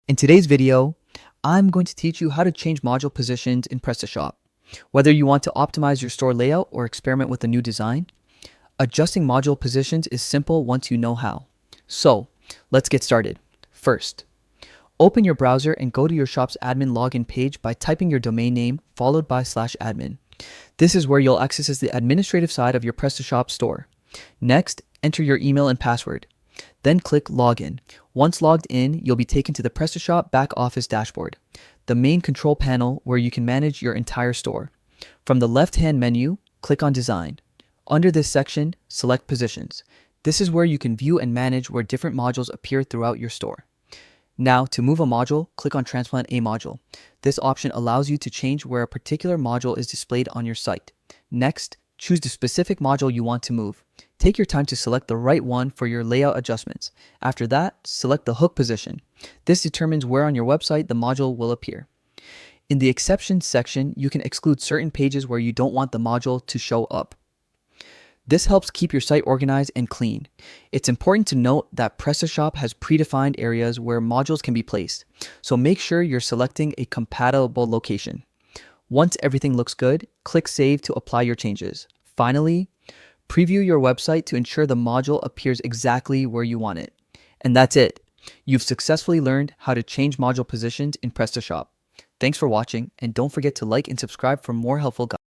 In today's video, I'm going to teach you how to change module positions in Prestashop. Whether you want to optimize your store layout or experiment with a new design, adjusting module positions is simple once you know how. So, let's get started. First, open your browser and go to your shop's admin login page by typing your domain name followed by /admin. This is where you'll access the administrative side of your Prestashop store. Next, enter your email and password. Then click Login. Once logged in, you'll be taken to the Prestashop back office dashboard, the main control panel where you can manage your entire store. From the left-hand menu, click on Design. Under this section, select Positions. This is where you can view and manage where different modules appear throughout your store. Now, to move a module, click on Transplant a Module. This option allows you to change where a particular module is displayed on your site. Next, choose the specific module you want to move. Take your time to select the right one for your layout adjustments. After that, select the hook position. This determines where on your website the module will appear. In the Exceptions section, you can exclude certain pages where you don't want the module to show up. This helps keep your site organized and clean. It's important to note that Prestashop has predefined areas where modules can be placed, so make sure you're selecting a compatible location. Once everything looks good, click Save to apply your changes. Finally, preview your website to ensure the module appears exactly where you want it. And that's it. You've successfully learned how to change module positions in Prestashop. Thanks for watching, and don't forget to like and subscribe for more helpful guides.